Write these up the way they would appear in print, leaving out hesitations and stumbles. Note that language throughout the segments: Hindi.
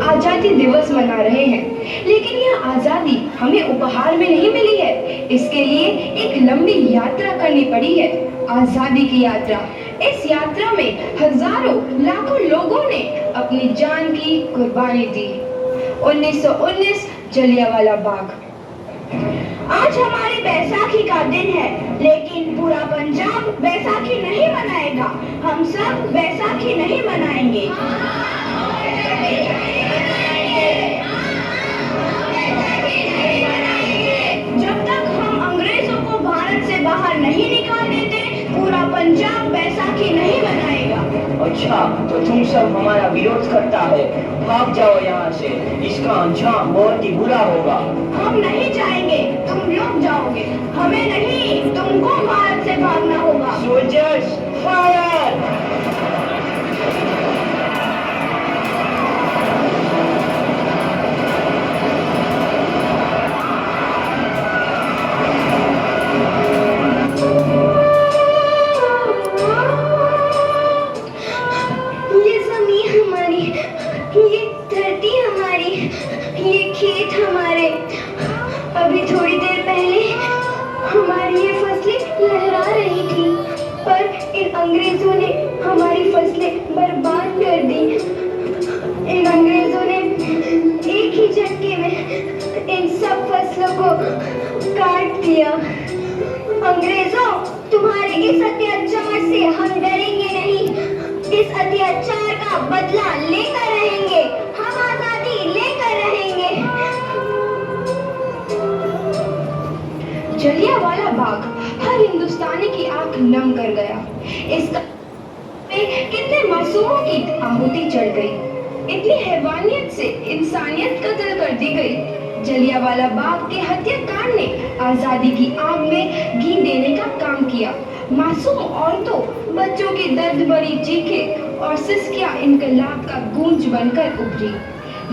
आजादी दिवस मना रहे हैं, लेकिन यह आजादी हमें उपहार में नहीं मिली है। इसके लिए एक लंबी यात्रा करनी पड़ी है, आजादी की यात्रा। इस यात्रा में हजारों लाखों लोगों ने अपनी जान की कुर्बानी दी। 1919 जलियांवाला बाग। आज हमारी बैसाखी का दिन है, लेकिन पूरा पंजाब बैसाखी नहीं मनाएगा। हम सब बैसाखी नहीं मनाएंगे। जब तक हम अंग्रेजों को भारत से बाहर नहीं निकाल देते, पूरा पंजाब बैसाखी नहीं मनाएगा। अच्छा, तो तुम सब हमारा विरोध करता है, भाग जाओ यहाँ से। इसका अंजाम बहुत ही बुरा होगा। हम नहीं जाएंगे, तुम लोग जाओगे। हमें नहीं, तुमको भारत से भागना होगा। Soldiers fire! ये जमीन हमारी, ये धरती हमारी, ये खेत हमारे। अभी थोड़ी देर पहले हमारी ये फसलें लहरा रही थी, पर इन अंग्रेजों ने हमारी फसलें बर्बाद कर दी। इन अंग्रेजों ने एक ही झटके में इन सब फसलों को काट दिया। अंग्रेजों, तुम्हारे इस अत्याचार से हम डरेंगे नहीं। इस अत्याचार का बदला लेकर रहेंगे। हम आजादी लेकर रहेंगे। जलियांवाला बाग हर हिंदुस्तानी की आंख नम कर गया। इसका कितने मासूमों की आहुति चढ़ गई। इतनी हैवानियत से इंसानियत कत्ल कर दी गई। जलियांवाला बाग के हत्याकांड ने आजादी की आग में घी देने का काम किया। मासूम औरतों, बच्चों की दर्द भरी चीखें और सिसकियां इनकलाब का गूंज बनकर उभरी।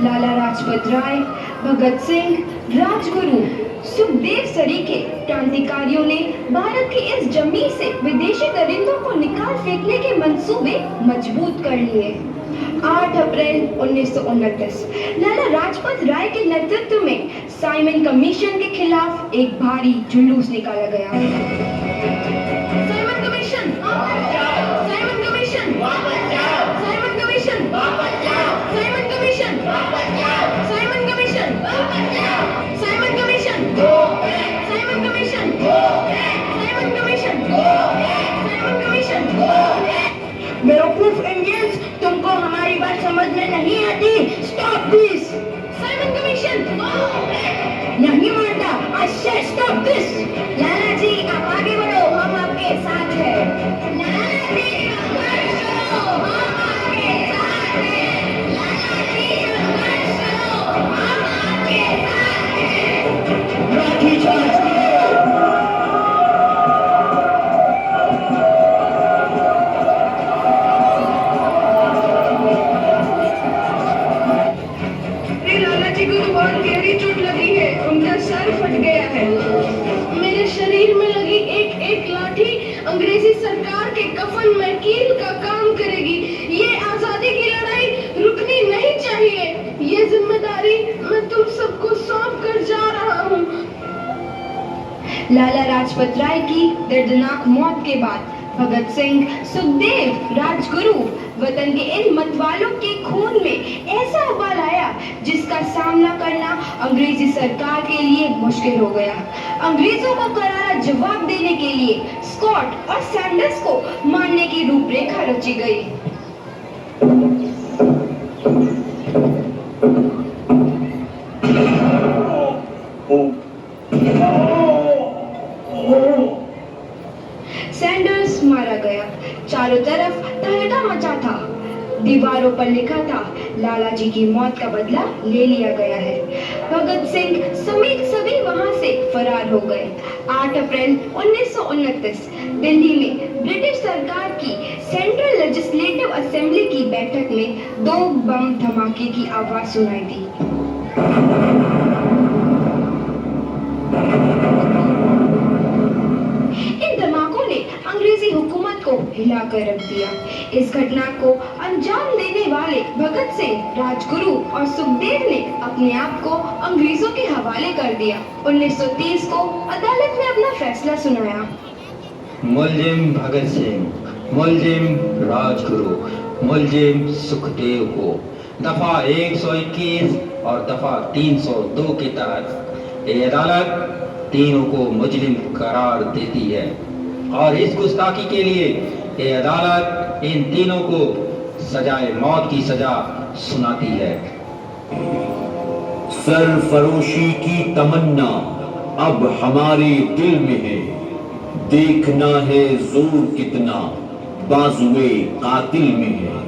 लाला लाजपत राय, भगत सिंह, राजगुरु, सुखदेव सरीखे क्रांतिकारियों ने भारत की इस जमीन से विदेशी दरिंदों को निकाल फेंकने के मंसूबे मजबूत कर लिए। 8 अप्रैल 1929 लाला लाजपत राय के नेतृत्व में साइमन कमीशन के खिलाफ एक भारी जुलूस निकाला गया। Simon commission, Simon commission, Simon commission, Simon commission, Simon commission, Simon commission, Simon commission, Simon commission, Simon commission. बेवकूफ इंडियंस, तुमको हमारी बात समझ में नहीं आती। Stop this. साइमन कमीशन नहीं मानता। आई से स्टॉप दिस। लाला जी, आप आगे बढ़ो, हम आपके साथ हैं। लाला जी, संघर्ष करो, हम आपके साथ हैं। लाला जी, संघर्ष करो, हम आपके साथ हैं। लाठी चार्ज करो! बहुत गहरी चोट लगी है, उनका सर फट गया है। मेरे शरीर में लगी एक एक लाठी अंग्रेजी सरकार के कफन में कील का काम करेगी। ये आजादी की लड़ाई रुकनी नहीं चाहिए। ये जिम्मेदारी मैं तुम सबको सौंप कर जा रहा हूँ। लाला लाजपत राय की दर्दनाक मौत के बाद भगत सिंह, सुखदेव, राजगुरु वतन के इन मतवालों के खून में ऐसा उबाल आया जिसका सामना करना अंग्रेजी सरकार के लिए मुश्किल हो गया। अंग्रेजों को करारा जवाब देने के लिए स्कॉट और सैंडर्स को मारने की रूपरेखा रची गई। सैंडर्स मारा गया। चारों तरफ तहलका मचा था। दीवारों पर लिखा था, लाला जी की मौत का बदला ले लिया गया है। भगत सिंह समेत सभी वहां से फरार हो गए। 8 अप्रैल 1929 दिल्ली में ब्रिटिश सरकार की सेंट्रल लेजिस्लेटिव असेंबली की बैठक में 2 बम धमाके की आवाज सुनाई दी। इन धमाकों ने अंग्रेजी हुकूमत को हिलाकर रख दिया। इस घटना को अंजाम देने वाले भगत सिंह, राजगुरु और सुखदेव ने अपने आप को अंग्रेजों के हवाले कर दिया। 1930 को अदालत में अपना फैसला सुनाया। मुलजिम भगत सिंह, मुलजिम राजगुरु, मुलजिम सुखदेव को दफा 121 और दफा 302 के तहत ये अदालत तीनों को मुजरिम करार देती है और इस गुस्ताखी के लिए ये अदालत इन तीनों को सजाए मौत की सजा सुनाती है। सरफरोशी की तमन्ना अब हमारे दिल में है, देखना है जोर कितना बाजुए कातिल में है।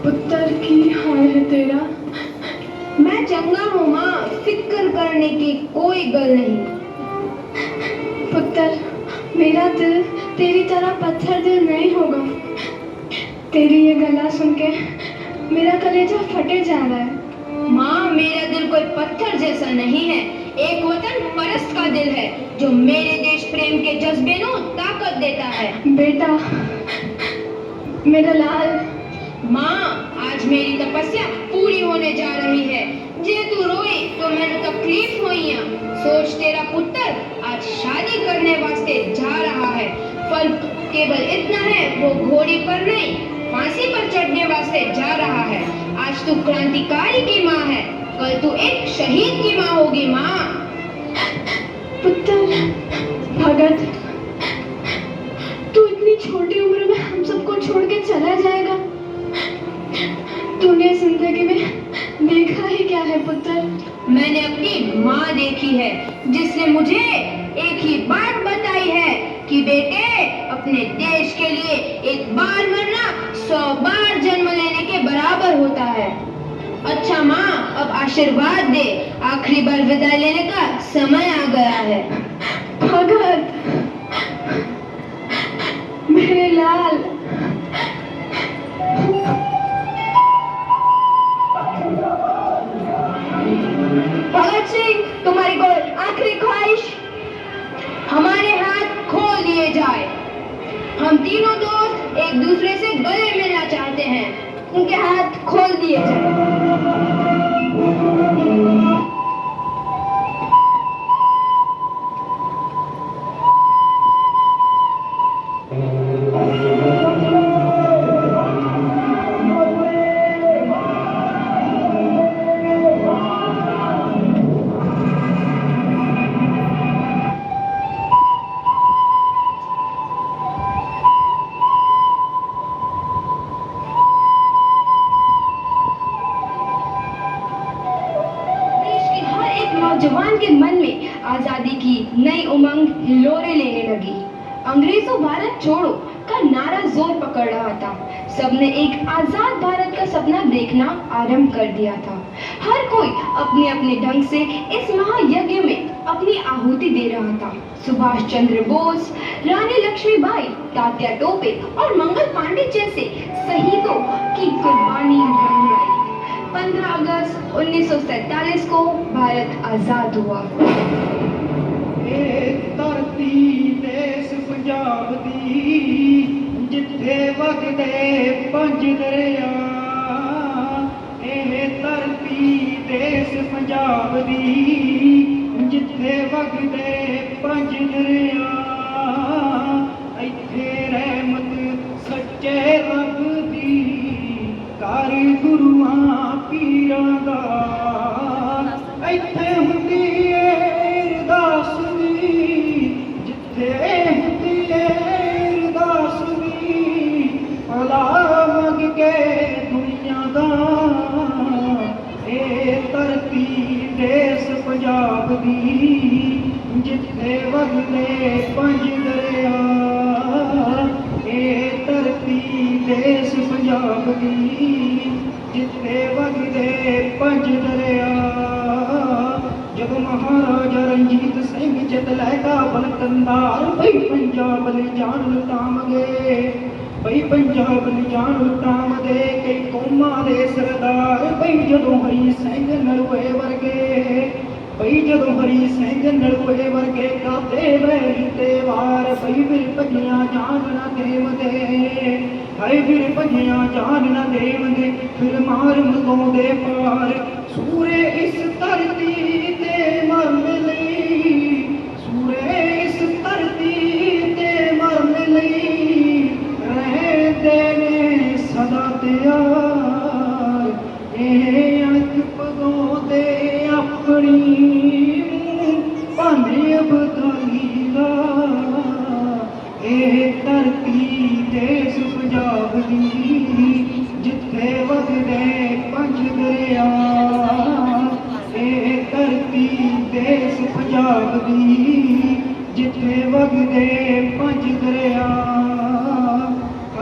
पुत्र की हाल है तेरा? मैं चंगा हूँ माँ, फिक्र करने की कोई गल नहीं। पुत्र, मेरा दिल तेरी तरह पत्थर दिल नहीं होगा। तेरी ये गला सुन के मेरा कलेजा फटे जा रहा है। माँ, मेरा दिल कोई पत्थर जैसा नहीं है, एक वतन परस्त का दिल है जो मेरे देश प्रेम के जज्बे को ताकत देता है। बेटा, मेरा लाल। माँ, आज मेरी तपस्या पूरी होने जा रही है। जे तू रोई तो मैंने तकलीफ हुई। सोच, तेरा पुत्र आज शादी करने वास्ते जा रहा है। फर्क केवल इतना है, वो घोड़ी पर नहीं फांसी पर चढ़ने वास्ते जा रहा है। आज तू क्रांतिकारी की माँ है, कल तू एक शहीद की माँ होगी। माँ, पुत्र भगत, तू इतनी छोटी उम्र में हम सबको छोड़ के चला जाएगा? तूने जिंदगी में देखा ही क्या है पुत्र? मैंने अपनी माँ देखी है, जिसने मुझे एक ही बात बताई है कि बेटे, अपने देश के लिए एक बार मरना 100 बार जन्म लेने के बराबर होता है। अच्छा माँ, अब आशीर्वाद दे, आखिरी बार विदाई लेने का समय आ गया है। भगत, मेरे लाल। भगत सिंह, तुम्हारी कोई आखिरी ख्वाहिश? हमारे हाथ खोल दिए जाए। हम तीनों दोस्त एक दूसरे से गले मिलना चाहते हैं, उनके हाथ खोल दिए जाए। नौजवान के मन में आजादी की नई उमंग हिलोरे लेने लगी। अंग्रेजों भारत छोड़ो का नारा जोर पकड़ रहा था। सबने एक आजाद भारत का सपना देखना आरंभ कर दिया था। हर कोई अपने अपने ढंग से इस महायज्ञ में अपनी आहुति दे रहा था। सुभाष चंद्र बोस, रानी लक्ष्मीबाई, तात्या टोपे और मंगल पांडे जैसे शहीदों की कुर्बानी रंग लाई। 15 अगस्त 1947 को भारत आजाद हुआ। धरती देश पंजाब दी, जिथे वगदे 5 दरिया। धरती देश पंजाब दी, जिथे वगदे 5 दरिया। इत्थे रहमत सच्चे रब दी, कर गुरुआं पीरां दा। इत्थे हुंदी ए अरदास दी, जिथे हुंदी ए अरदास दी। भला मंग के दुनिया दा, ए धरती देश पंजाब दी, जिथे वगदे 5 दरिया। ए धरती देश पंजाब दी, जिथे वगदे 5 दरिया। जब महाराजा रंजीत सिंह जद लैका बल कंधार, पंजाब ले जान लुटाम गए। ਬਈ ਪੰਜਾਬ ਨੂੰ ਜਾਣ ਉਤਾਮ ਦੇ ਕਈ ਕੌਮਾਂ ਦੇ ਸਰਦਾਰ ਬਈ ਜਦੋਂ ਹਰੀ ਸਿੰਘ ਨਲੂਏ ਵਰਗੇ ਬਈ ਜਦੋਂ ਹਰੀ ਸਿੰਘ ਨਲੂਏ ਵਰਗੇ ਕਾਤੇ ਵੈਰੀ ਤੇ ਵਾਰ ਬਈ ਫਿਰ ਭੱਜੀਆਂ ਜਾਨ ਨਾ ਦੇਵਦੇ ਹਾਏ ਫਿਰ ਭੱਜੀਆਂ ਜਾਨ ਨਾ ਦੇਵਦੇ ਫਿਰ ਮਾਰ ਮਗਾਉਂਦੇ ਪਾਰ ਸੂਰੇ ਇਸ ਧਰਤੀ ਤੇ ਮਰਨ ਲਈ ਸੂਰੇ ਇਸ ਧਰਤੀ ਤੇ ਮਰਨ ਲਈ ਰਹਿੰਦੇ ਨੇ ਸਦਾ ਤਿਆਰ ਇਹ ਅਣਖ ਪਗਾਉਂਦੇ ਆਪਣੀ ਭਾਨੇ ਬਦਲੀ ਦਾ ਇਹ ਧਰਤੀ ਦੇਸ ਪੰਜਾਬ ਦੀ ਜਿੱਥੇ ਵਗਦੇ ਪੰਜ ਦਰਿਆ ਇਹ ਧਰਤੀ ਦੇਸ ਪੰਜਾਬ ਦੀ ਜਿੱਥੇ ਵਗਦੇ ਪੰਜ ਦਰਿਆ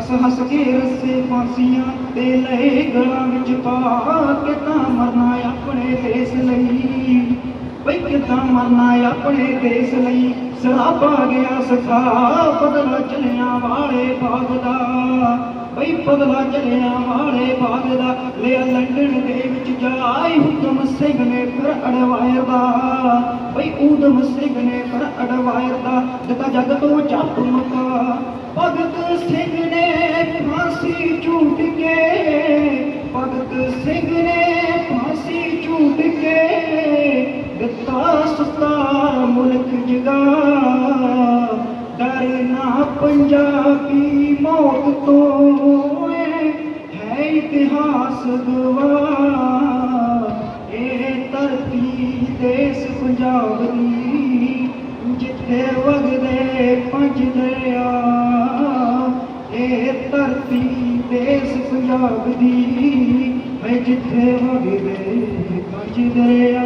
ਹੱਸ ਹੱਸ ਕੇ ਰਸੇ ਫਾਂਸੀਆਂ ਤੇ ਲਏ ਗਲਾਂ ਵਿੱਚ ਪਾ ਕੇ ਤਾਂ ਮਰਨਾ ਆਪਣੇ ਦੇਸ਼ ਲਈ ਬਈ ਕਿੱਦਾਂ ਮਰਨਾ ਆਪਣੇ ਦੇਸ਼ ਲਈ ਸਰਾਬਾ ਗਿਆ ਸਖਾ ਬਦਲਾ ਚਲਿਆਂ ਵਾਲੇ ਬਾਗ ਦਾ ਬਈ ਬਦਲਾ ਚਲਿਆਂ ਵਾਲੇ ਬਾਗ ਦਾ ਲਿਆ ਲੰਡਨ ਦੇ ਵਿੱਚ ਜਾਈ ਊਧਮ ਸਿੰਘ ਨੇ ਫਿਰ ਅਡਵਾਇਰ ਦਾ ਬਈ ਊਧਮ ਸਿੰਘ ਨੇ ਫਿਰ ਅਡਵਾਇਰ ਦਾ ਦਿੱਤਾ ਜੱਗ ਤੋਂ ਚੱਪ ਮਕਾ ਭਗਤ ਸਿੰਘ ਨੇ ਫਾਂਸੀ ਝੂਟ ਕੇ ਭਗਤ ਸਿੰਘ ਨੇ ਫਾਂਸੀ ਝੂਟ ਕੇ ਦਿੱਤਾ ਸਤਾਰ ਮੁਲਕ ਜਗਾ ਡਰ ਨਾ ਪੰਜਾਬੀ ਮੌਤ ਤੋਂ ਹੈ ਇਤਿਹਾਸ ਗਵਾਹ ਇਹ ਧਰਤੀ ਦੇਸ ਪੰਜਾਬ ਦੀ ਜਿੱਥੇ ਵਗਦੇ ਪੰਜ ਦਰਿਆ ਇਹ ਧਰਤੀ ਦੇਸ ਪੰਜਾਬ ਦੀ ਹੈ ਜਿੱਥੇ ਵਗਦੇ ਪੰਜ ਦਰਿਆ